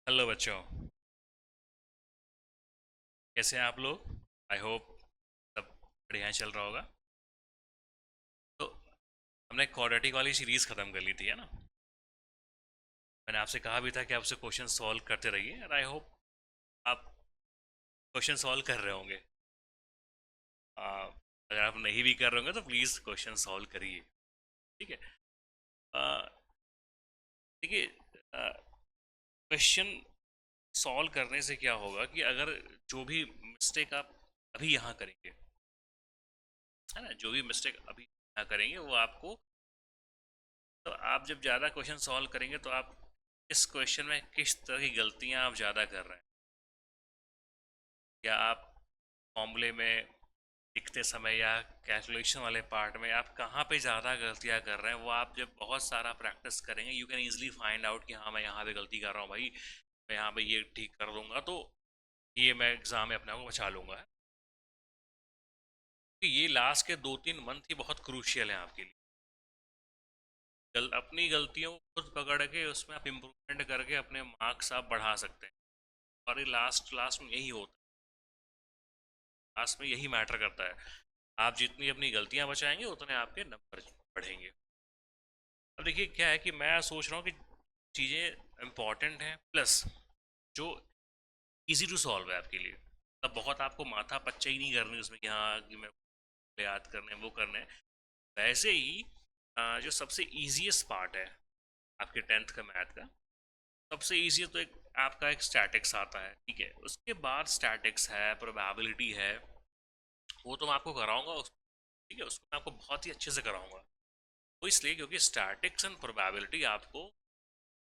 Hello बच्चों। कैसे हैं आप लोग? आई होप सब बढ़िया चल रहा होगा। तो हमने क्वाड्रेटिक वाली सीरीज ख़त्म कर ली थी, है ना? मैंने आपसे कहा भी था कि आपसे क्वेश्चन सॉल्व करते रहिए, और आई होप आप क्वेश्चन सॉल्व कर रहे होंगे। अगर आप नहीं भी कर रहे होंगे तो प्लीज़ क्वेश्चन सॉल्व करिए। ठीक है। आ, देखिए, क्वेश्चन सॉल्व करने से क्या होगा कि अगर जो भी मिस्टेक आप अभी यहाँ करेंगे, है ना, जो भी मिस्टेक अभी यहाँ करेंगे वो आपको, तो आप जब ज़्यादा क्वेश्चन सॉल्व करेंगे तो आप इस क्वेश्चन में किस तरह की गलतियाँ आप ज़्यादा कर रहे हैं, या आप फॉर्मूले में लिखते समय या कैलकुलेशन वाले पार्ट में आप कहाँ पे ज़्यादा गलतियाँ कर रहे हैं, वो आप जब बहुत सारा प्रैक्टिस करेंगे you can easily find out कि हाँ मैं यहाँ पे गलती कर रहा हूँ भाई, मैं यहाँ पे ये ठीक कर दूंगा तो ये मैं एग्ज़ाम में अपने आप को बचा लूँगा। कि ये लास्ट के 2-3 मंथ ही बहुत क्रूशियल हैं आपके लिए। अपनी गलतियों को खुद पकड़ के उसमें आप इम्प्रूवमेंट करके अपने मार्क्स आप बढ़ा सकते हैं। और ये लास्ट लास्ट में यही होता है, लास्ट में यही मैटर करता है। आप जितनी अपनी गलतियां बचाएंगे उतने आपके नंबर बढ़ेंगे। अब देखिए क्या है कि मैं सोच रहा हूँ कि चीज़ें इम्पॉर्टेंट हैं, प्लस जो इजी टू सॉल्व है आपके लिए। अब बहुत आपको माथा पच्चा ही नहीं करनी उसमें कि हाँ कि मैं याद करने हैं वो करने हैं। वैसे ही जो सबसे ईजीएस्ट पार्ट है आपके 10th का मैथ का, सबसे ईजी तो एक आपका एक स्टैटिक्स आता है, ठीक है। उसके बाद स्टैटिक्स है, प्रोबेबिलिटी है, वो तो मैं आपको कराऊंगा ठीक है, उसको मैं आपको बहुत ही अच्छे से कराऊंगा। वो इसलिए क्योंकि स्टैटिक्स एंड प्रोबेबिलिटी आपको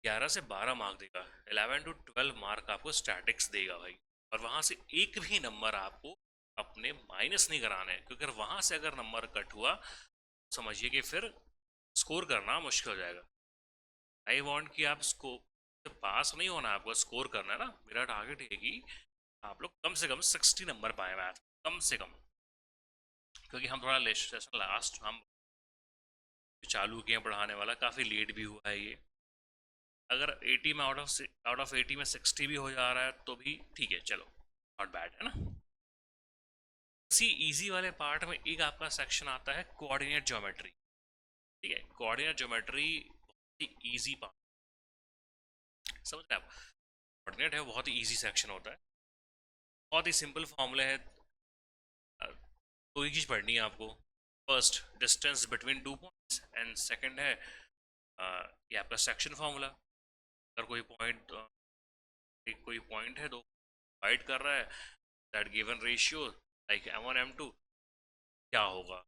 11 से 12 मार्क देगा, 11 to 12 मार्क आपको स्टैटिक्स देगा भाई। और वहाँ से एक भी नंबर आपको अपने माइनस नहीं कराना है, क्योंकि वहाँ से अगर नंबर कट हुआ समझिए कि फिर स्कोर करना मुश्किल हो जाएगा। आई वॉन्ट कि आप स्कोर पास नहीं होना, आपको स्कोर करना है ना। मेरा टारगेट है कि आप लोग कम से कम 60 नंबर पाए मैथ, कम से कम। क्योंकि हम थोड़ा सेशन लास्ट हम चालू किए हैं पढ़ाने वाला, काफ़ी लेट भी हुआ है ये। अगर 80 में आउट ऑफ 80 में 60 भी हो जा रहा है तो भी ठीक है, चलो नॉट बैड, है ना। इसी इजी वाले पार्ट में एक आपका सेक्शन आता है कोऑर्डिनेट ज्योमेट्री। ठीक है, कोऑर्डिनेट ज्योमेट्री बहुत ही ईजी पार्ट, समझ रहे हैं आप। कोऑर्डिनेट है बहुत ही ईजी सेक्शन होता है, बहुत ही सिंपल फॉर्मूले है। दो ही चीज़ पढ़नी है आपको। First, distance between 2 points, and second है ये आपका सेक्शन फार्मूला। अगर कोई पॉइंट है तो डिवाइड कर रहा है, that given ratio like m1 m2 क्या होगा।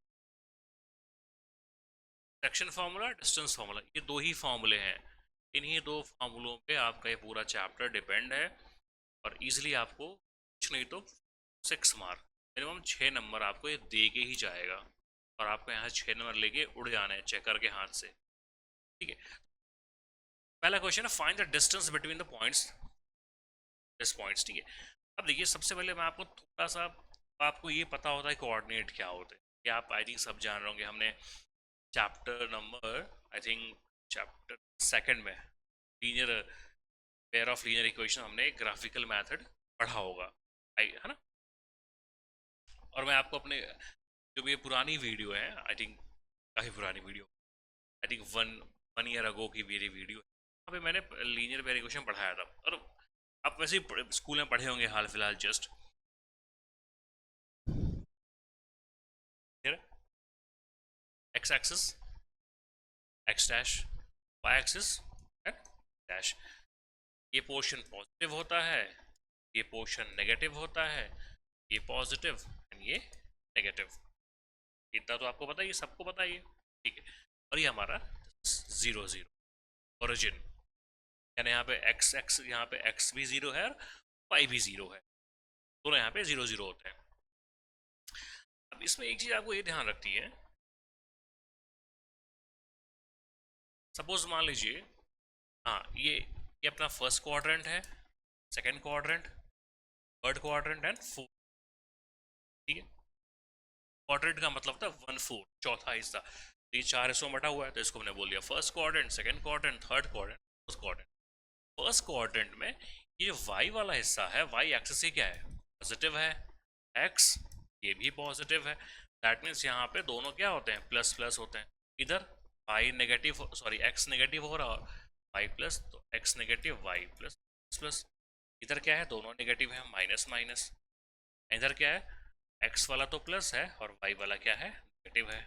सेक्शन फार्मूला, डिस्टेंस फार्मूला, ये दो ही फार्मूले हैं। इन्हीं दो फार्मूलों पे आपका ये पूरा चैप्टर डिपेंड है। और इजीली आपको कुछ नहीं तो 6 मार्क, मिनिमम 6 नंबर आपको ये दे के ही जाएगा। और आपको यहाँ 6 नंबर लेके उड़ जाना है चेक करके हाथ से। ठीक है, पहला क्वेश्चन है find the distance between the points, this points. ठीक है, अब देखिए सबसे पहले मैं आपको थोड़ा सा, आपको ये पता होता है कोऑर्डिनेट क्या होते हैं, ये आप आई थिंक सब जान रहे होंगे। हमने chapter number, I think chapter second में linear pair of linear equation, हमने ग्राफिकल मेथड पढ़ा होगा, आई है ना। और मैं आपको अपने जो भी ये पुरानी वीडियो है, आई थिंक काफ़ी पुरानी video, I think one one year ago की मेरी वीडियो है, वहाँ पे मैंने लीनियर पेयर इक्वेशन पढ़ाया था। और आप वैसे ही स्कूल में पढ़े होंगे हाल फिलहाल just. X axis X dash, Y axis dash, ये पोर्शन पॉजिटिव होता है, ये पोर्शन नेगेटिव होता है, ये पॉजिटिव एंड ये नेगेटिव। इतना तो आपको पता ही है, सबको पता ही है। ठीक है, और ये हमारा 0 0 ओरिजिन, यानी यहाँ पे एक्स एक्स, यहाँ पे एक्स भी 0 है और वाई भी 0 है, दोनों यहाँ पे 0 0 होते हैं। अब इसमें एक चीज़ आपको ये ध्यान रखती है, सपोज मान लीजिए, हाँ ये अपना फर्स्ट क्वाड्रेंट है, second quadrant, third quadrant and fourth. ठीक है, क्वाड्रेंट का मतलब था 1/4, चौथा हिस्सा। तो ये 4 हिस्सों में बटा हुआ है, तो इसको हमने बोल दिया first quadrant, second quadrant, third quadrant, fourth quadrant. First quadrant में ये y वाला हिस्सा है, y एक्सिस से क्या है, पॉजिटिव है, x ये भी पॉजिटिव है, दैट मीन्स यहाँ पे दोनों क्या होते हैं, प्लस प्लस होते हैं। इधर y negative, sorry x negative हो रहा है, y प्लस, तो x negative y plus plus. इधर क्या है, दोनों नेगेटिव है, माइनस माइनस। इधर क्या है, x वाला तो प्लस है और y वाला क्या है, नेगेटिव है।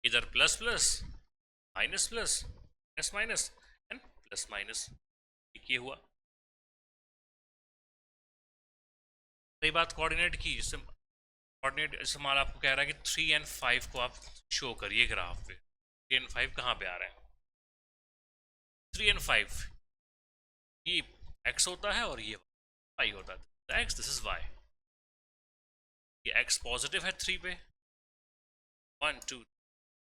इधर plus plus, minus plus, minus minus and plus minus, ये हुआ। सही बात कोऑर्डिनेट की, जिससे कोऑर्डिनेट जैसे मान आपको कह रहा है कि 3 और 5 को आप शो करिए ग्राफ पे। 3 और 5 कहाँ पे आ रहे हैं, 3 और 5 ये x होता है और ये y होता है, तो x दिस इज y। ये x पॉजिटिव है 3 पे, 1 2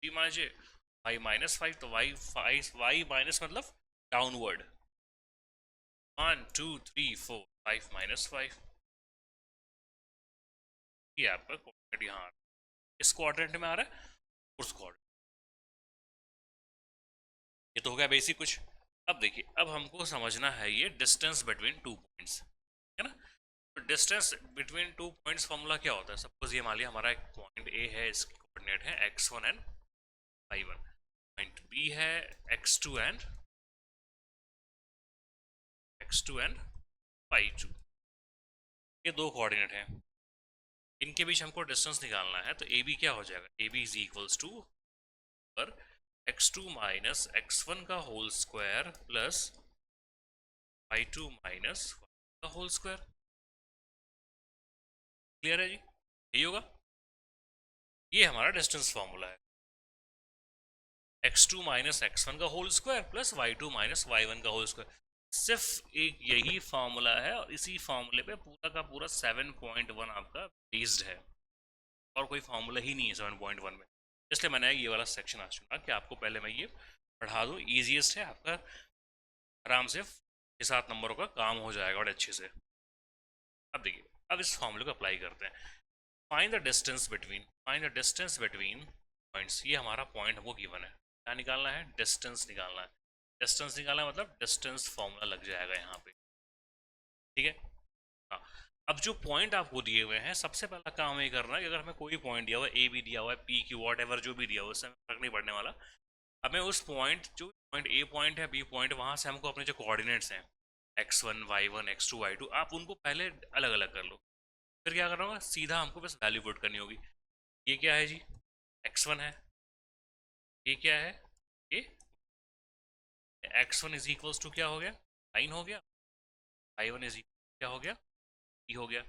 3 मानिए, y -5, तो y माइनस मतलब डाउनवर्ड, 1 2 3 4 5 -5। ये आपका कोऑर्डिनेट यहाँ आ रहा है, इस क्वाड्रेंट में आ रहा है, उस क्वाड्रेंट। ये तो हो गया बेसिक कुछ। अब देखिए, अब हमको समझना है ये डिस्टेंस बिटवीन टू पॉइंट्स, है ना। तो distance between two points formula क्या होता है, सपोज ये मान लिया हमारा एक पॉइंट ए है, इसके कोऑर्डिनेट है x1 and y1, point B है x2 एंड y2, ये दो कोऑर्डिनेट हैं, इनके बीच हमको डिस्टेंस निकालना है। तो ए बी क्या हो जाएगा, A B is equals to पर x2 माइनस x1 का whole square plus y2 minus का होल स्क्वायर। क्लियर है जी, यही होगा। ये हमारा डिस्टेंस फॉर्मूला है, x2 माइनस x1 का whole square plus y2 minus y1 का होल स्क्वायर। सिर्फ एक यही फॉर्मूला है और इसी फॉर्मूले पे पूरा का पूरा 7.1 आपका बेस्ड है, और कोई फॉर्मूला ही नहीं है 7.1 में। इसलिए मैंने ये वाला सेक्शन आज चुना कि आपको पहले मैं ये पढ़ा दूँ, ईजिएस्ट है आपका, आराम से 6-7 नंबरों का काम हो जाएगा बड़े अच्छे से। अब देखिए, अब इस फॉर्मूले को अप्लाई करते हैं। Find the distance between points. ये हमारा पॉइंट हमको गिवन है, क्या निकालना है, डिस्टेंस निकालना है। डिस्टेंस निकालना है मतलब डिस्टेंस फॉर्मूला लग जाएगा यहाँ पे, ठीक है। हाँ, अब जो पॉइंट आपको दिए हुए हैं, सबसे पहला काम ये करना है कि अगर हमें कोई पॉइंट दिया हुआ है, ए भी दिया हुआ है, पी क्यू वॉट एवर जो भी दिया हुआ है, उससे हमें फर्क नहीं पड़ने वाला। हमें उस पॉइंट, जो पॉइंट ए पॉइंट है, बी पॉइंट, वहाँ से हमको अपने जो कोऑर्डिनेट्स हैं x1 y1 x2 y2, आप उनको पहले अलग अलग कर लो। फिर क्या करना होगा, सीधा हमको बस वैल्यू पुट करनी होगी। ये क्या है जी, x1 है, ये क्या है, ये x1 इज इक्वल्स टू क्या हो गया, 9 हो गया, y1 इज इक्वल क्या हो गया, e हो गया।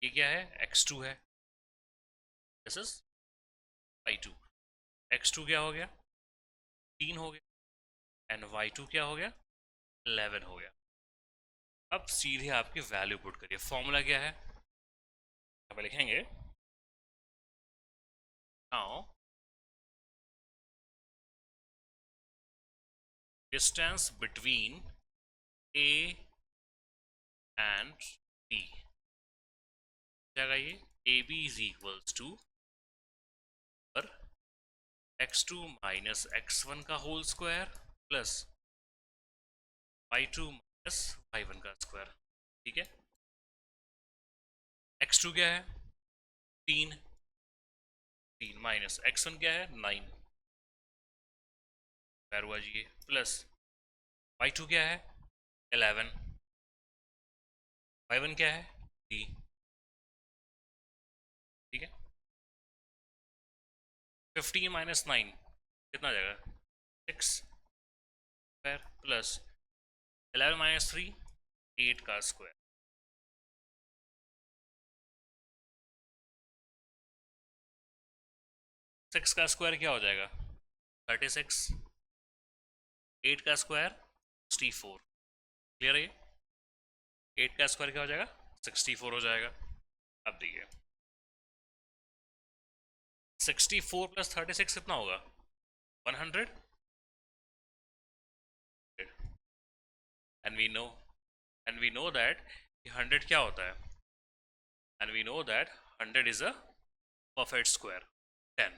ये क्या है, x2 है, दिस इज y2। x2 क्या हो गया, 3 हो गया, एंड y2 क्या हो गया, 11 हो गया। अब सीधे आपकी वैल्यू पुट करिए। फॉर्मूला क्या है, यहाँ पे लिखेंगे, now distance between A and B जाएगा, ये A B is equals to पर x2 माइनस x1 का whole square plus y2 minus y1 का स्क्वायर, ठीक है। x2 क्या है, 3 माइनस x1 क्या है, 9 स्क्वायर हुआ जी, प्लस y2 क्या है, 11, y1 क्या है, 3, ठीक है। 15 माइनस 9 कितना आ जाएगा, 6 स्क्वायर प्लस 11 माइनस 3 8 का स्क्वायर। 6 का स्क्वायर क्या हो जाएगा, 36, 8 का स्क्वायर 64। क्लियर है, ये 8 का स्क्वायर क्या हो जाएगा, 64 हो जाएगा। अब देखिए, 64 प्लस 36 कितना होगा, 100, एंड वी नो दैट 100 क्या होता है, and we know that 100 is a perfect square, 10,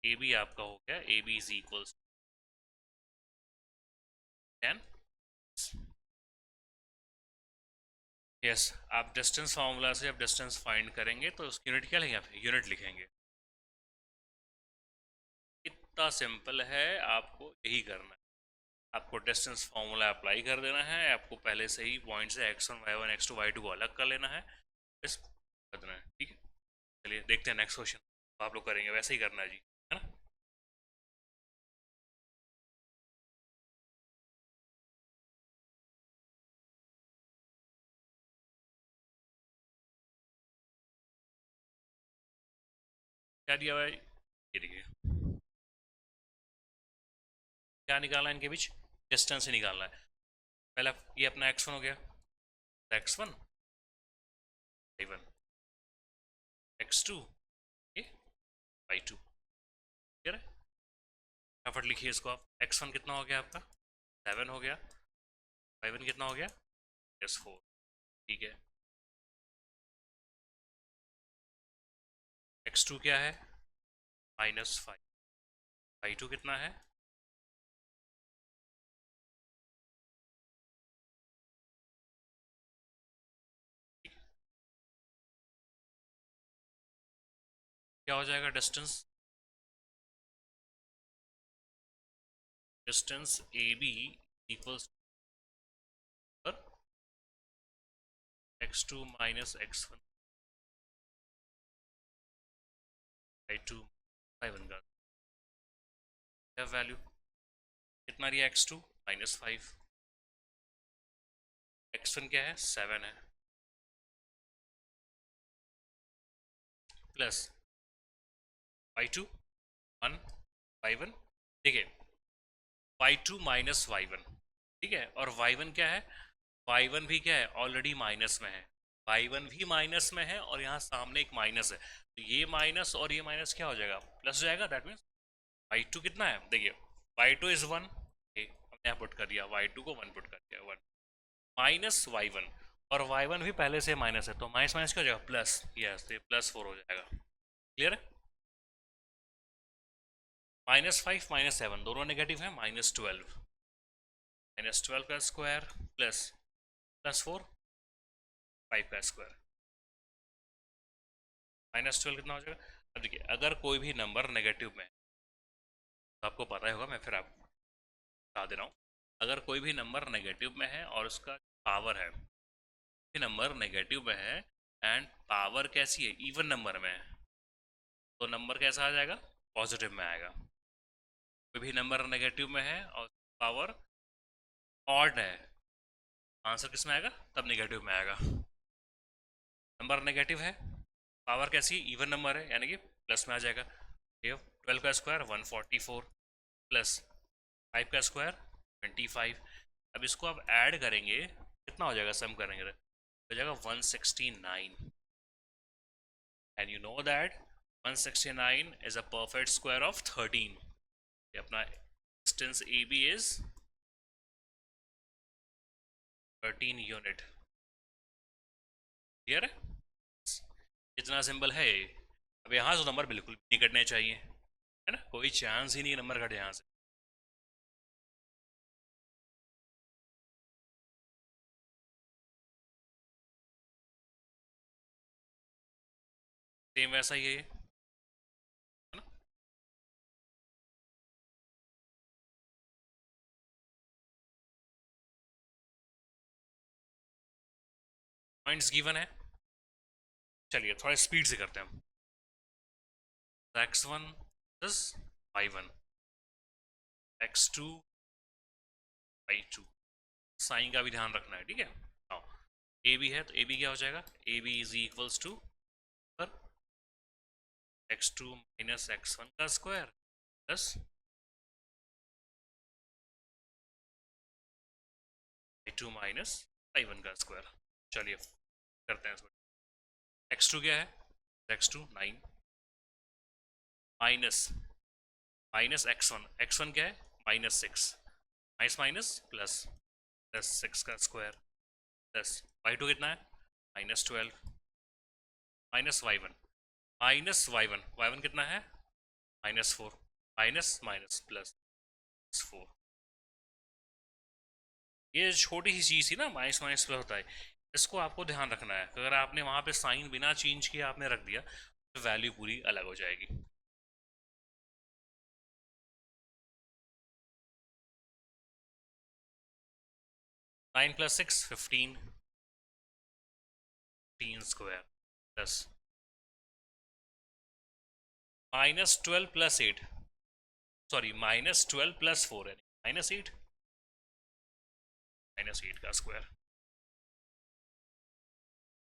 A B आपका हो गया, A B is equals 10। Yes, आप डिस्टेंस फार्मूला से जब डिस्टेंस फाइंड करेंगे तो उसकी यूनिट क्या लेंगे, आप यूनिट लिखेंगे। इतना सिंपल है, आपको यही करना है। आपको डिस्टेंस फार्मूला अप्लाई कर देना है, आपको पहले से ही पॉइंट से x1 y1 x2 y2 को अलग कर लेना है, बस कर देना है, ठीक है। चलिए देखते हैं नेक्स्ट क्वेश्चन, तो आप लोग करेंगे वैसे ही करना है जी, है ना। क्या दिया हुआ है, ये देखिए, क्या निकालना है इनके बीच, डिस्टेंस ही निकालना है। पहला ये अपना x1 हो गया, x1 y1, x2 ये y2, ठीक है। फटाफट लिखिए इसको आप, x1 कितना हो गया आपका 7 हो गया, y1 कितना हो गया यस 4, ठीक है। x2 क्या है -5, y2 कितना है, क्या हो जाएगा distance, distance A B equals पर x2 minus x1 y2 y1 का क्या वैल्यू, कितना दिया x2 -5, x1 क्या है 7 है, प्लस y2 1 y1, देखिए y2 माइनस y1, ठीक है, और y1 क्या है, y1 भी क्या है ऑलरेडी माइनस में है, y1 भी माइनस में है और यहाँ सामने एक माइनस है, तो ये माइनस और ये माइनस क्या हो जाएगा प्लस हो जाएगा, दैट मीन्स y2 कितना है, देखिए y2 इज 1, हमने यहाँ पुट कर दिया y2 को 1 पुट कर दिया 1 माइनस y1, और y1 भी पहले से माइनस है, तो माइनस माइनस क्या हो जाएगा प्लस, यस तो +4 हो जाएगा, क्लियर है। -5 -7 दोनों नेगेटिव है, -12 का स्क्वायर प्लस +4 5 का स्क्वायर, -12 कितना हो जाएगा। अब देखिए अगर कोई भी नंबर नेगेटिव में है, तो आपको पता ही होगा, मैं फिर आपको बता दे रहा हूँ, अगर कोई भी नंबर नेगेटिव में है और उसका पावर है, नंबर नेगेटिव में है एंड पावर कैसी है इवन नंबर में है, तो नंबर कैसा आ जाएगा पॉजिटिव में आएगा। कोई भी नंबर नेगेटिव में है और पावर ऑड है, आंसर किस में आएगा तब नेगेटिव में आएगा। नंबर नेगेटिव है, पावर कैसी इवन नंबर है, यानी कि प्लस में आ जाएगा। ये 12 का स्क्वायर 144 प्लस 5 का स्क्वायर 25, अब इसको आप ऐड करेंगे कितना हो जाएगा, सम करेंगे तो हो जाएगा 169, and you know that 169 is a perfect square of 13, ये अपना distance A B is 13 unit, clear है, इतना सिंपल है ये। अब यहाँ से नंबर बिल्कुल भी नहीं कटने चाहिए, है ना, कोई चांस ही नहीं नंबर कटे यहाँ से। सेम वैसा ही है ये, है ना। पॉइंट्स गिवन है, चलिए थोड़ा स्पीड से करते हैं हम। x1 plus y1 x2 y2, sign का भी ध्यान रखना है, ठीक है। हाँ, ए बी है तो ए बी क्या हो जाएगा, A B is equals to पर x2 माइनस x1 का square plus y2 minus y1 का स्क्वायर। चलिए करते हैं इसको, x2 क्या है, x2 9 माइनस माइनस x1 क्या है -6, माइनस माइनस प्लस प्लस 6 का स्क्वायर प्लस y2 कितना है -12 माइनस y1 कितना है -4 माइनस माइनस प्लस 4। ये छोटी सी चीज़ थी ना, माइनस माइनस प्लस होता है, इसको आपको ध्यान रखना है। अगर आपने वहाँ पे साइन बिना चेंज किए आपने रख दिया तो वैल्यू पूरी अलग हो जाएगी। 9 + 6 15, 15 स्क्वायर प्लस -12 + 8, सॉरी -12 + 4 है, -8, -8 का स्क्वायर।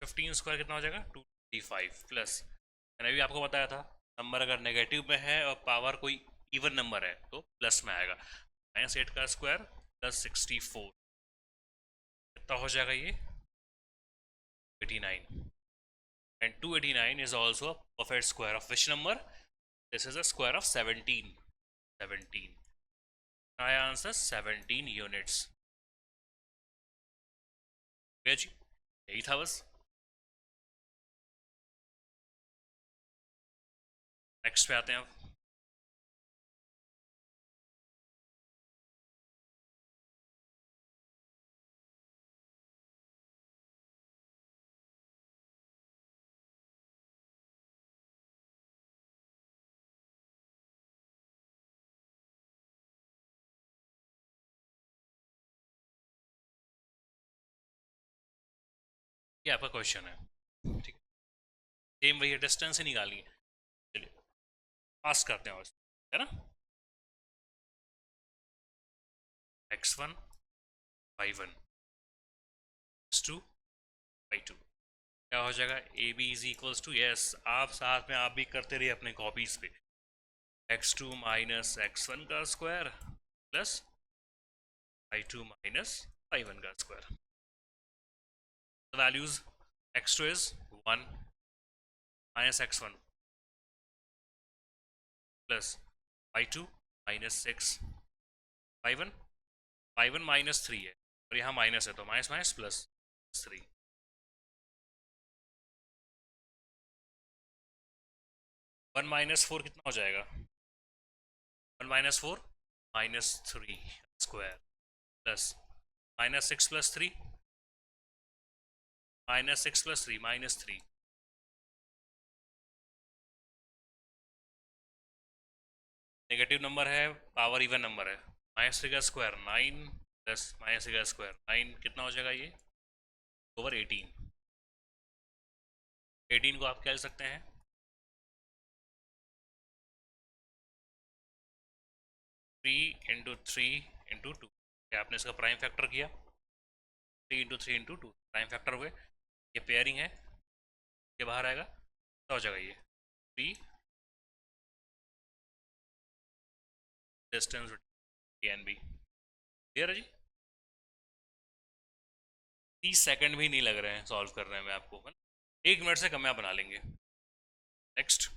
15 स्क्वायर कितना हो जाएगा? 225 प्लस, मैंने अभी आपको बताया था नंबर अगर नेगेटिव में है और पावर कोई इवन नंबर है तो प्लस में आएगा। -8 का स्क्वायर प्लस 64 कितना हो जाएगा ये? 89। And 289 is also a perfect square of which number? This is a square of 17. 17. My answer 17 units. भैया जी यही था बस। नेक्स्ट पे आते हैं अब। ये आपका क्वेश्चन है, ठीक है, सेम वही है, डिस्टेंस ही निकालनी है। चलिए पास करते हैं, है ना। x1 y1 x2 y2 क्या हो जाएगा? A B is equals to, yes आप साथ में आप भी करते रहिए अपने कॉपीज पे, x2 माइनस x1 का square plus y2 minus y1 का square. The values x2 is 1 minus x1 plus y2 minus 6 y1, y1 minus 3 है और यहाँ माइनस है तो माइनस माइनस प्लस 3। 1 माइनस 4 कितना हो जाएगा? 1 minus 4 -3 square plus -6 + 3 -6 + 3 -3। Negative number है, पावर इवन नंबर है, -3 का स्क्वायर 9 प्लस -3 का स्क्वायर 9 कितना हो जाएगा ये? ओवर 18। 18 को आप क्या ले सकते हैं? 3 × 3 × 2, क्या आपने इसका प्राइम फैक्टर किया? 3 × 3 × 2 प्राइम फैक्टर हुए, ये पेयरिंग है, ये बाहर आएगा तो हो जाएगा ये 3 डिस्टेंस एन बी। क्लियर है जी? 30 सेकंड भी नहीं लग रहे हैं सॉल्व करने में आपको, है ना, 1 मिनट से कम में आप बना लेंगे। नेक्स्ट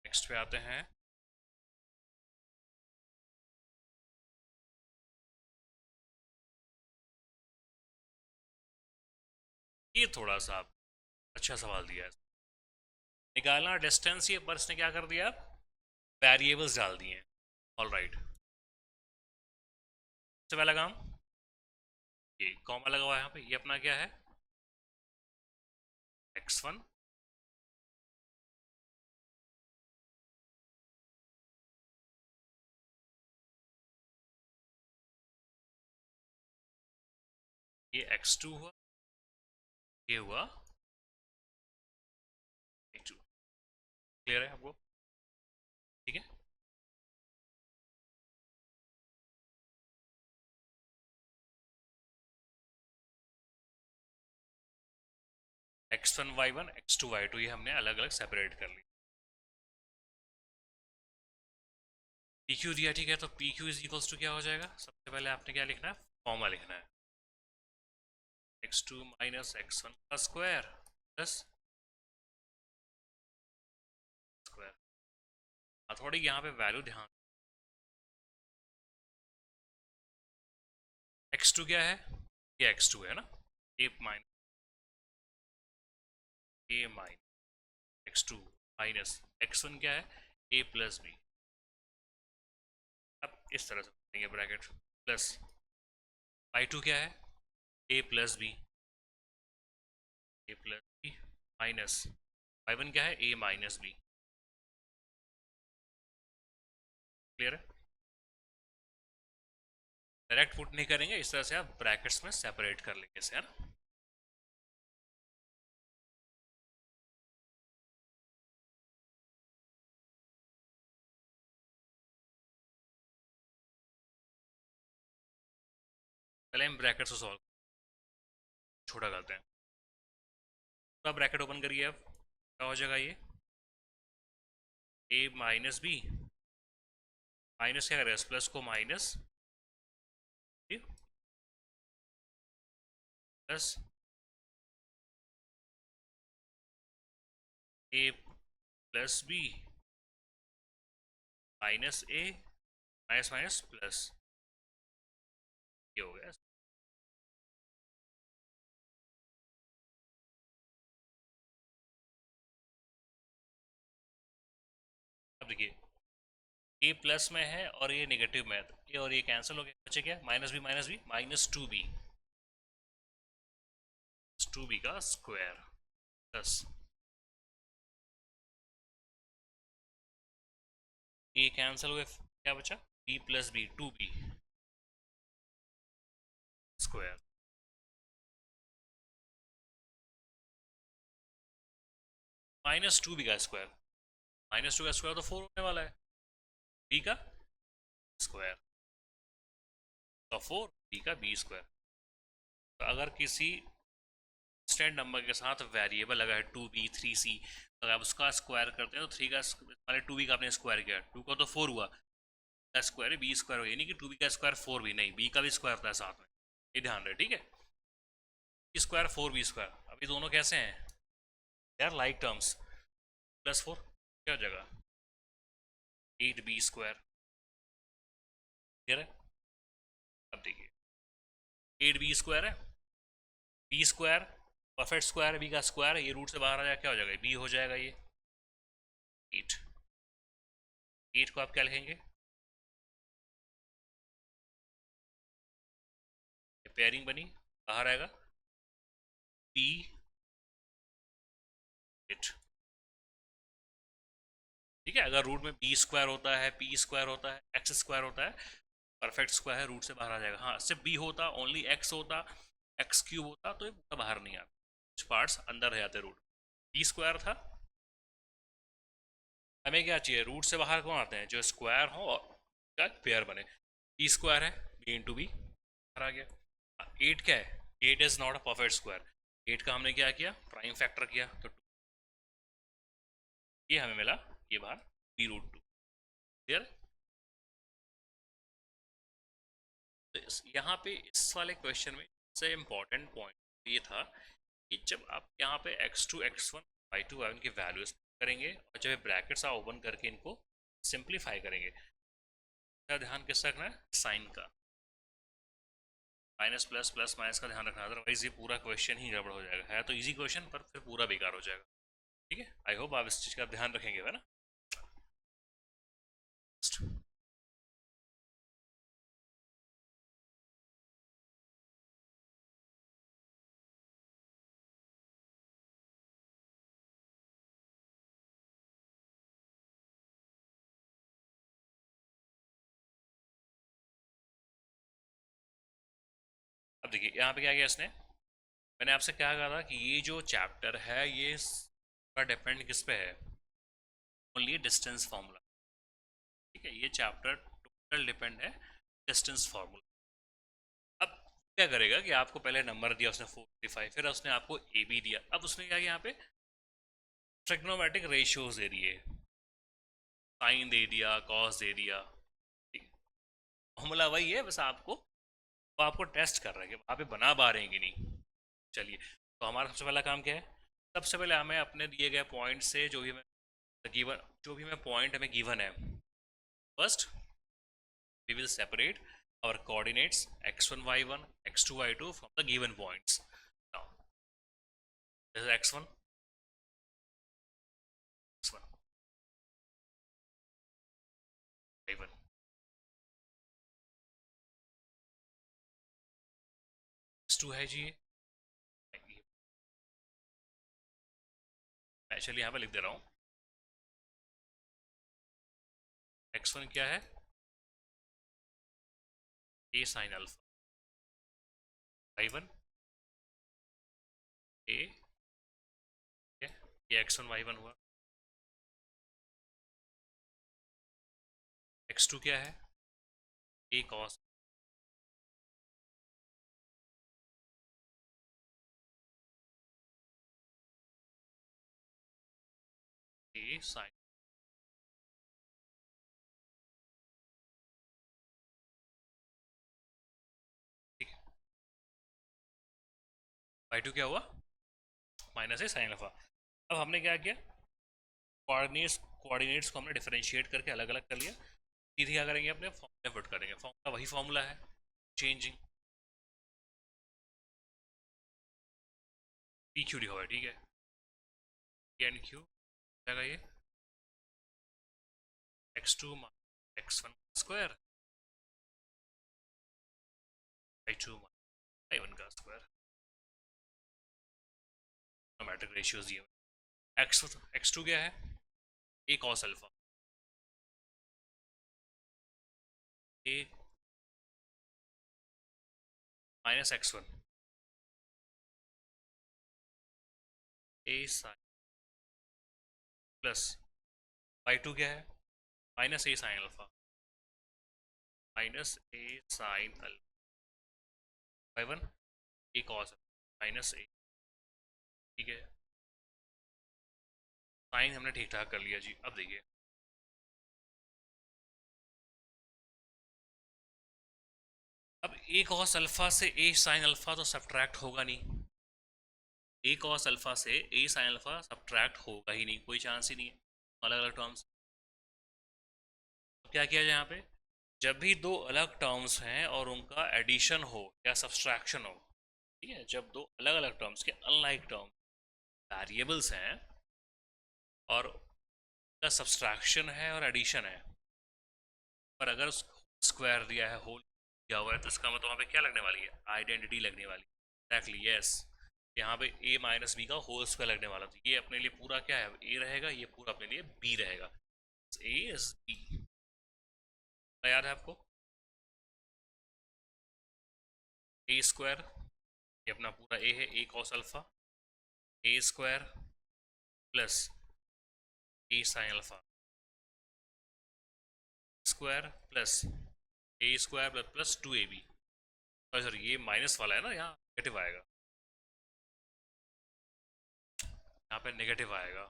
नेक्स्ट पे आते हैं। ये थोड़ा सा अच्छा सवाल दिया है, निकालना डिस्टेंस, ये पर इसने क्या कर दिया? वेरिएबल्स डाल दिए। ऑल राइट, सबसे पहला काम, ये कॉमा लगा हुआ है यहाँ पे, ये अपना क्या है? x1 ये x2 हुआ, ये हुआ x2। क्लियर है आपको? ठीक है, x1 y1 x2 y2 ये हमने अलग अलग सेपरेट कर लिया। PQ दिया, ठीक है, तो PQ इज इक्वल्स टू क्या हो जाएगा? सबसे पहले आपने क्या लिखना है? फॉर्मा लिखना है, x2 माइनस x1 का स्क्वायर प्लस स्क्वायर। थोड़ी यहाँ पे वैल्यू ध्यान, x2 क्या है? ये x2 है ना, ये minus A minus x2 minus x1 क्या है a प्लस बी। अब इस तरह से बनाएंगे ब्रैकेट प्लस y2 क्या है a plus B, a plus B minus y1 क्या है a माइनस बी। क्लियर है? डायरेक्ट पुट नहीं करेंगे, इस तरह से आप ब्रैकेट्स में सेपरेट कर लेंगे इसे, है ना। पहले हम ब्रैकेट्स को सॉल्व छोटा करते हैं। तो आप ब्रैकेट ओपन करिए, अब क्या हो जाएगा ये a माइनस बी माइनस क्या करेगा, प्लस को minus plus a plus B minus A minus minus plus, ये हो गया। अब देखिए ए प्लस में है और ये नेगेटिव में है, तो ये और ये कैंसिल हो गया, बचे क्या minus B minus two B का स्क्वायर प्लस ये कैंसिल हुए, क्या बचा B plus B 2b square -2b का स्क्वायर। -2 का स्क्वायर तो 4 होने वाला है, b का स्क्वायर तो 4 b का b स्क्वायर। तो अगर किसी स्टैंड नंबर के साथ वेरिएबल लगा है 2b 3c, अगर आप उसका स्क्वायर करते हैं तो 3 का मान 2b का आपने स्क्वायर किया, 2 का तो 4 हुआ, का स्क्वायर है बी स्क्वायर हो, यानी कि 2b का स्क्वायर 4b, नहीं b का भी स्क्वायर होता है साथ में, ये ध्यान रहे, ठीक है। बी स्क्वायर 4b स्क्वायर, अभी दोनों कैसे हैं यार, लाइक टर्म्स, +4 क्या हो जाएगा 8b स्क्वायर। क्लियर है? अब देखिए 8b स्क्वायर है, बी स्क्वायर परफेक्ट स्क्वायर है, बी का स्क्वायर है, ये रूट से बाहर आ जाएगा, क्या हो जाएगा बी हो जाएगा ये 8। 8 को आप क्या लिखेंगे, पेयरिंग बनी, बाहर आएगा बी 8। ठीक है, अगर रूट में बी स्क्वायर होता है, पी स्क्वायर होता है, एक्स स्क्वायर होता है, परफेक्ट स्क्वायर है, रूट से बाहर आ जाएगा। हाँ, सिर्फ बी होता, ओनली एक्स होता, एक्स क्यूब होता, तो ये पूरा बाहर नहीं आता, कुछ पार्ट्स अंदर रह जाते रूट। बी स्क्वायर था, हमें क्या चाहिए, रूट से बाहर कौन आते हैं, जो स्क्वायर हो और का पेयर बने। बी स्क्वायर है, बी इंटू बी बाहर आ गया। 8 क्या है, 8 is not a perfect square, 8 का हमने क्या किया प्राइम फैक्टर किया, तो ये हमें मिला, ये बाहर b√2। क्लियर? तो यहाँ पे इस वाले क्वेश्चन में सबसे इम्पोर्टेंट पॉइंट ये था कि जब आप यहाँ पे x2 x1 y2 y1 की वैल्यूज करेंगे और जब ब्रैकेट्स आप ओपन करके इनको सिंप्लीफाई करेंगे, तो ध्यान किस रखना है, साइन का, माइनस प्लस प्लस माइनस का ध्यान रखना, अदरवाइज ये पूरा क्वेश्चन ही गड़बड़ हो जाएगा। है तो इजी क्वेश्चन पर फिर पूरा बेकार हो जाएगा। ठीक है, आई होप आप इस चीज़ का ध्यान रखेंगे, है ना। अब देखिए यहाँ पे क्या किया इसने, मैंने आपसे क्या कहा था कि ये जो चैप्टर है ये डिपेंड किस पे है, ओनली डिस्टेंस फार्मूला। ठीक है, ये चैप्टर टोटल डिपेंड है डिस्टेंस फार्मूला। अब क्या करेगा कि आपको पहले नंबर दिया उसने 45, फिर उसने आपको ए बी दिया, अब उसने क्या किया यहाँ पे ट्रिग्नोमेट्रिक रेशियोज दे दिए, साइन दे दिया, कॉस दे दिया। फॉर्मूला वही है, बस आपको वो आपको टेस्ट कर रहा है कि आप पे बना पा रहे हैं कि नहीं। चलिए, तो हमारा सबसे पहला काम क्या है, सबसे पहले हमें अपने दिए गए पॉइंट से जो भी हमें गिवन, जो भी हमें पॉइंट हमें गिवन है, first we will separate our coordinates x1 y1 x2 y2 from the given points. Now this is x1, x2 है जी ये, मैं चलिए यहाँ पे लिख दे रहा हूँ। x1 क्या है, a sign alpha, y1 a, ठीक है, ये x1 y1 हुआ। x2 क्या है, a cos a साइन, ठीक है। y2 क्या हुआ, माइनस ए साइन अल्फा। अब हमने क्या किया, कोऑर्डिनेट्स को हमने डिफरेंशिएट करके अलग अलग कर लिया। सीधे क्या करेंगे, अपने फॉर्मूला पुट करेंगे, फॉर्मूला वही फॉर्मूला है, चेंजिंग पी क्यू लिखा हुआ है, ठीक है, पी एंड क्यू क्या ये, x2 x1 square y2 y1 का स्क्वायर, मैट्रिक रेशियोज दिए हुए। x2 क्या है, a cos alpha, a minus x1 a sine plus y2 क्या है, minus A sine alpha, minus A sine alpha, y1 a cos minus A, ठीक है। Sign हमने ठीक ठाक कर लिया जी। अब देखिए, अब ए cos अल्फा से ए साइन अल्फा तो सब्ट्रैक्ट होगा नहीं, ए cos अल्फा से ए साइन अल्फा सब्ट्रैक्ट होगा ही नहीं, कोई चांस ही नहीं है, अलग अलग टर्म्स। क्या किया जाए यहाँ पे, जब भी दो अलग टर्म्स हैं और उनका एडिशन हो या सब्सट्रैक्शन हो, ठीक है, जब दो अलग अलग टर्म्स के अनलाइक टर्म वेरिएबल्स हैं और उनका सब्सट्रैक्शन है और एडिशन है, पर अगर स्क्वायर दिया है, होल दिया हुआ है, तो इसका मतलब वहाँ पे क्या लगने वाली है, आइडेंटिटी लगने वाली है। एक्जैक्टली यस, यहाँ पे a माइनस बी का होल स्क्वायर लगने वाला, तो ये अपने लिए पूरा क्या है, a रहेगा, ये पूरा अपने लिए b रहेगा, a इज b, याद है आपको, a स्क्वायर, ये अपना पूरा a है, a cos alpha, a square plus a sine alpha square plus a square plus plus 2ab, sorry ये माइनस वाला है ना, यहाँ नेगेटिव आएगा, यहाँ पे नेगेटिव आएगा,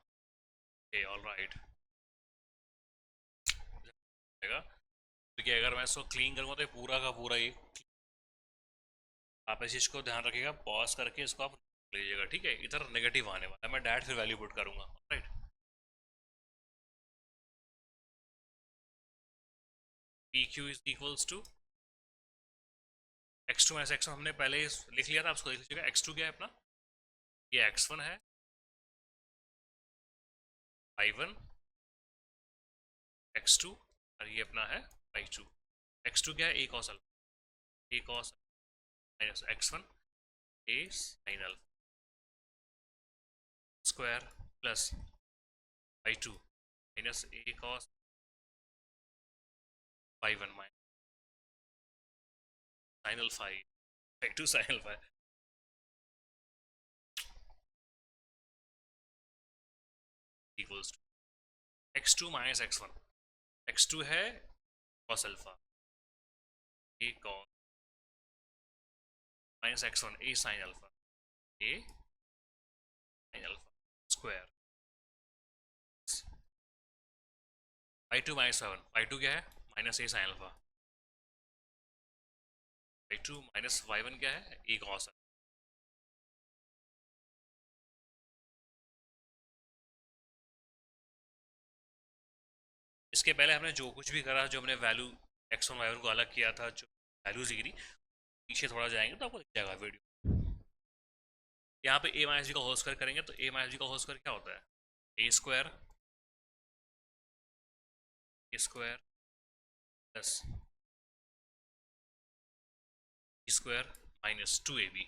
ए ऑल राइट आएगा, क्योंकि अगर मैं इसको क्लीन करूँगा तो ये पूरा का पूरा ये, आप इस चीज़ को ध्यान रखिएगा, पॉज करके इसको आप लीजिएगा, ठीक है, इधर नेगेटिव आने वाला है, मैं डायरेक्ट फिर वैल्यू पुट करूँगा, right. P Q is equals to x2 minus x1, हमने पहले लिख लिया था, आपको देख लीजिएगा, x2 क्या है अपना, ये x1 है, y1 x2 और ये अपना है y2, x2 क्या है, a cos alpha, a cos minus x1 a sin alpha square plus y2 minus a cos y1 minus sin alpha y2 sin alpha equals to x2 minus x1, x2 है cos alpha, a cos minus x1 a sin alpha, a sin alpha square, y2 minus y2 क्या है, minus a sin alpha, y2 minus y1 क्या है, a cos, इसके पहले हमने जो कुछ भी करा, जो हमने वैल्यू x1 y1 को अलग किया था, जो वैल्यूज गिरी, पीछे थोड़ा जाएंगे तो आपको दिख जाएगा वीडियो। यहाँ पे a माइनस बी का होल स्क्वायर करेंगे तो a माइनस बी का होल स्क्वायर क्या होता है, A square plus B square minus two A B,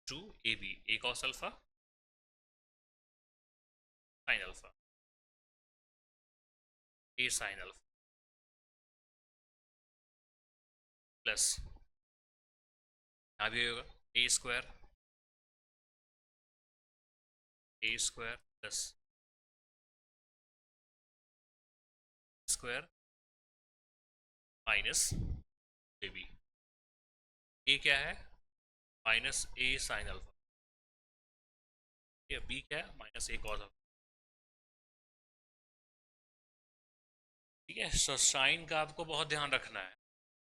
two A B, A cos alpha sine alpha, A sine alpha plus यहाँ भी होगा A square plus square minus A B, A क्या है minus ए sine alpha, ये B क्या है minus ए cos alpha. ठीक है, सो साइन का आपको बहुत ध्यान रखना है,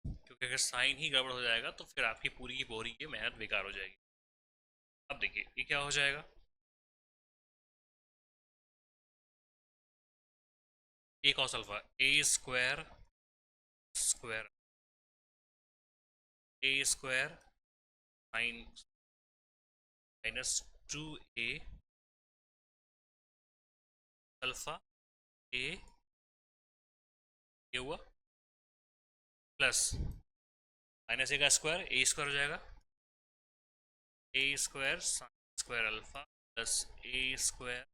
क्योंकि अगर साइन ही गड़बड़ हो जाएगा तो फिर आपकी पूरी की पूरी की मेहनत बेकार हो जाएगी। अब देखिए ये क्या हो जाएगा, ए cos alpha, a square square a square sign minus two A alpha ए, ये हुआ प्लस माइनस ए का स्क्वायर, ए स्क्वायर हो जाएगा A square sine square alpha plus A square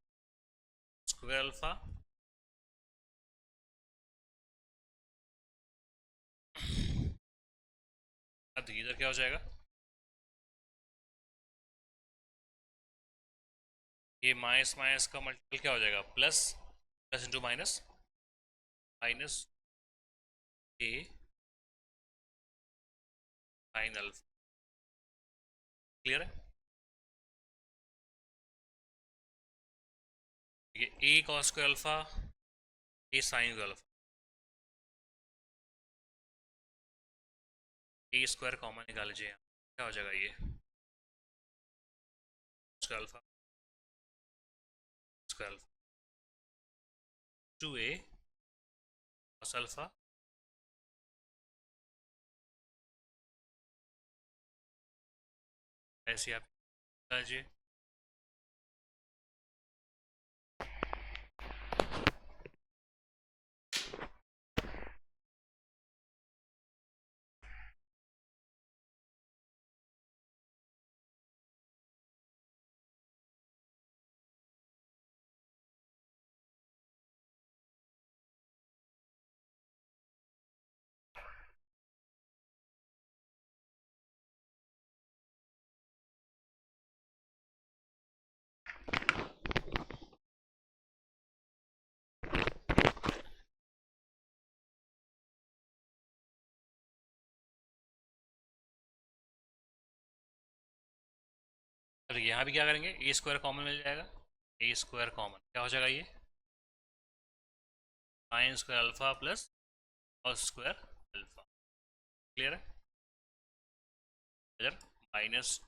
square alpha, अब देखिए इधर क्या हो जाएगा, ये माइनस माइनस का मल्टीपल क्या हो जाएगा plus, plus into minus, minus ए साइन अल्फा, क्लियर है। ये a cos square alpha A sine square alpha, a square common निकाल लीजिए, क्या हो जाएगा ये square alpha square alpha two a cos alpha ऐसे आप निकाल लीजिए। तो यहाँ भी क्या करेंगे, ए स्क्वायर कॉमन मिल जाएगा, ए स्क्वायर कॉमन क्या हो जाएगा ये sign square alpha plus cos square alpha, clear है। इधर माइनस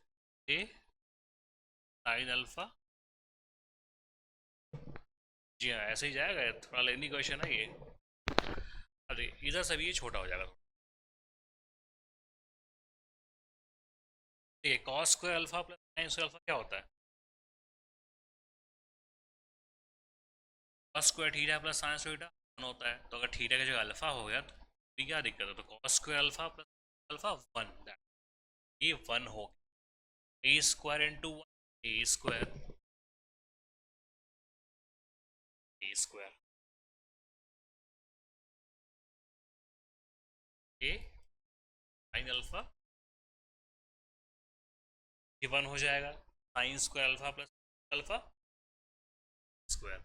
ए साइन अल्फा, जी हाँ ऐसे ही जाएगा, थोड़ा लेनी क्वेश्चन है ये। अरे इधर से भी ये छोटा हो जाएगा, ठीक है, cos square alpha plus sign square alpha क्या होता है, cos square theta plus sine square theta one होता है, तो अगर थीटा की जगह अल्फा हो गया तो क्या दिक्कत है, तो cos square alpha plus alpha one, ये वन हो गया, a square into one a square, a square a sine alpha, ये वन हो जाएगा, sine square alpha plus alpha square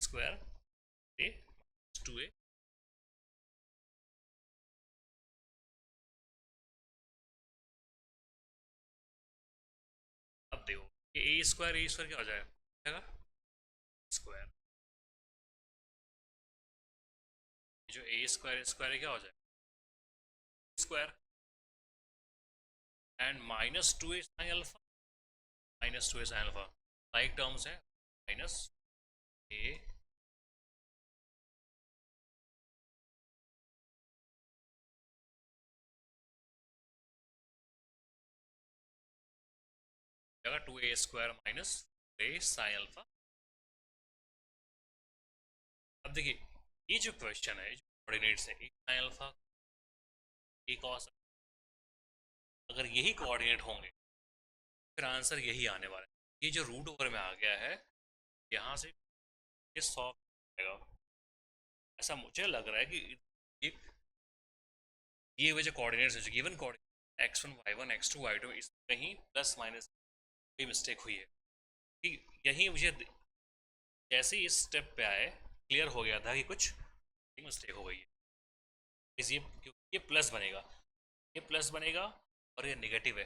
square a two a, अब देखो ए स्क्वायर क्या हो जाएगा स्क्वायर, जो ए स्क्वायर क्या हो जाएगा square, and minus two A sine alpha, minus two A sine alpha like terms है, माइनस ए जगह two A square minus A sine alpha. अब देखिए ये जो क्वेश्चन है, जो कोऑर्डिनेट्स है A sine alpha A cos अगर यही कोऑर्डिनेट होंगे फिर आंसर यही आने वाला है। ये जो रूट ओवर में आ गया है यहाँ से ये सॉल्व जाएगा, ऐसा मुझे लग रहा है कि ये वजह कोऑर्डिनेट्स है जो given coordinate x1 y1 x2 y2 इसमें कहीं प्लस माइनस कोई मिस्टेक हुई है कि यही मुझे जैसे ही इस स्टेप पे आए क्लियर हो गया था कि कुछ मिस्टेक हो गई है। ये क्योंकि ये प्लस बनेगा, ये प्लस बनेगा और ये नेगेटिव है,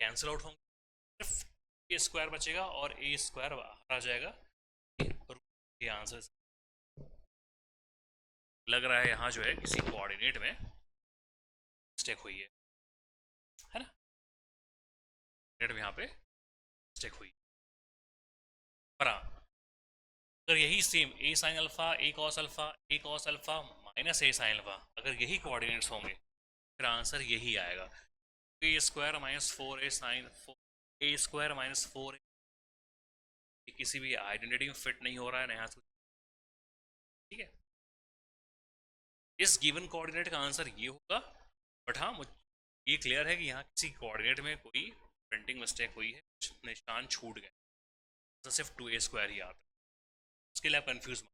कैंसिल आउट होंगे, सिर्फ ए स्क्वायर बचेगा और ए स्क्वायर बाहर आ जाएगा। ये आंसर लग रहा है यहाँ जो है किसी कोऑर्डिनेट में मिस्टेक हुई है ना, कोऑर्डिनेट में यहाँ पे मिस्टेक हुई। पर हाँ, अगर यही same A sine alpha A cos alpha minus A sine alpha अगर यही कोऑर्डिनेट्स होंगे फिर आंसर यही आएगा। ए स्क्वायर माइनस 4 ए साइन ए स्क्वायर माइनस 4 किसी भी आइडेंटिटी में फिट नहीं हो रहा है ना यहाँ से, ठीक है। इस गिवन कोऑर्डिनेट का आंसर ये होगा। बट हाँ ये क्लियर है कि यहाँ किसी कोऑर्डिनेट में कोई प्रिंटिंग मिस्टेक हुई है, निशान छूट गए, तो सिर्फ 2a स्क्वायर ही आता है। उसके लिए आप कंफ्यूज मत,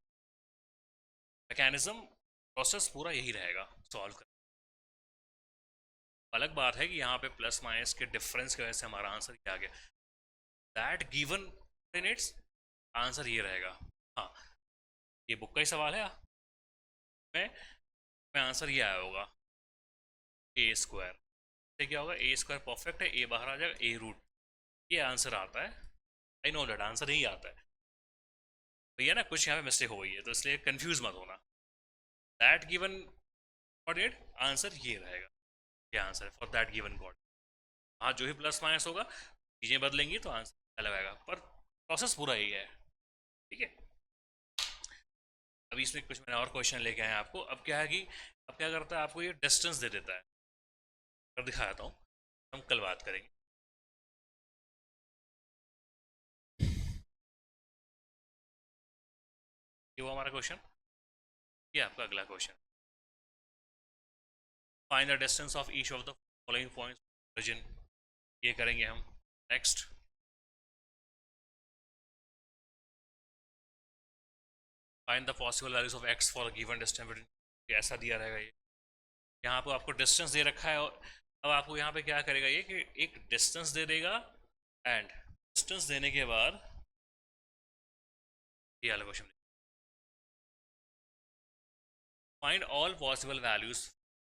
मैकेनिज्म प्रोसेस पूरा यही रहेगा सॉल्व कर। अलग बात है कि यहाँ पे प्लस माइनस के डिफरेंस की वजह से हमारा आंसर क्या आ गया, दैट गिवन कोऑर्डिनेट्स आंसर ये रहेगा। हाँ ये बुक का ही सवाल है, में आंसर ये आया होगा ए स्क्वायर से क्या होगा, ए स्क्वायर परफेक्ट है, ए बाहर आ जाएगा, ए रूट, ये आंसर आता है। आई नो दैट आंसर यही आता है भैया ना, कुछ यहाँ पे मिस्टेक हो गई है तो इसलिए कंफ्यूज मत होना। दैट गिवन कोऑर्डिनेट आंसर ये रहेगा, ये आंसर है फॉर दैट गिवन कोऑर्डिनेट। हाँ जो ही प्लस माइनस होगा चीज़ें बदलेंगी तो आंसर अलग आएगा, पर प्रोसेस पूरा यही है, ठीक है। अभी इसमें कुछ मैंने और क्वेश्चन लेके आए आपको। अब क्या है कि अब क्या करता है, आपको ये डिस्टेंस दे देता है, कर दिखाता हूँ, हम कल बात करेंगे। ये वो हमारा क्वेश्चन, ये आपका अगला question. Find the distance of each of the following points origin, ये करेंगे हम। Next find the possible values of x for given distance between, ऐसा दिया रहेगा ये। यहाँ पर आपको डिस्टेंस दे रखा है और अब आपको यहाँ पे क्या करेगा ये कि एक डिस्टेंस दे देगा एंड डिस्टेंस देने के बाद ये वाला question, find all possible values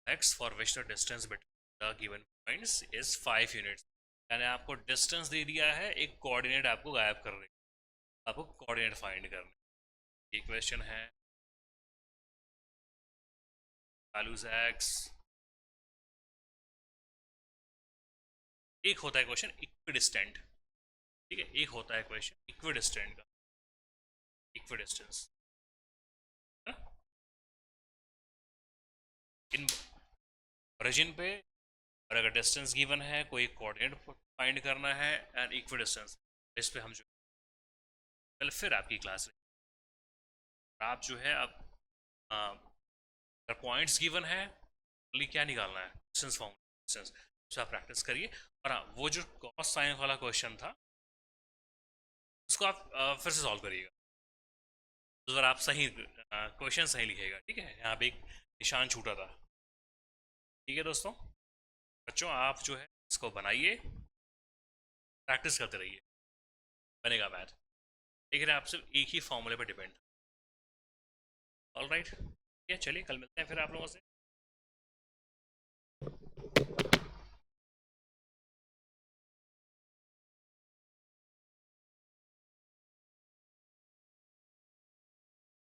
x for which the distance between the given points is 5 units. यानी आपको डिस्टेंस दे दिया है, एक कोऑर्डिनेट आपको गायब कर रही है, आपको कोऑर्डिनेट फाइंड करना है। ये क्वेश्चन है वैल्यूज x, एक होता है क्वेश्चन इक्विडिस्टेंट, ठीक है, एक होता है क्वेश्चन इक्विडिस्टेंट का, इक्विडिस्टेंस इन ओरिजिन पे, और अगर डिस्टेंस गिवन है कोई कोऑर्डिनेट फाइंड करना है एंड इक्विडिस्टेंस, इस पे हम जो कल फिर आपकी क्लास में आप जो है अब अगर पॉइंट्स गिवन है क्या निकालना है, डिस्टेंस फॉर्म डिस्टेंस, तो आप प्रैक्टिस करिए। और हाँ वो जो कॉस साइन वाला क्वेश्चन था उसको आप फिर से सॉल्व करिएगा, तो अगर आप सही क्वेश्चन सही लिखेगा, ठीक है। यहाँ पे एक निशान छूटा था, ठीक है दोस्तों। बच्चों आप जो है इसको बनाइए, प्रैक्टिस करते रहिए, बनेगा मैथ। लेकिन आप सिर्फ एक ही फॉर्मूले पर डिपेंड। ऑल राइट, ठीक है, चलिए कल मिलते हैं फिर आप लोगों से।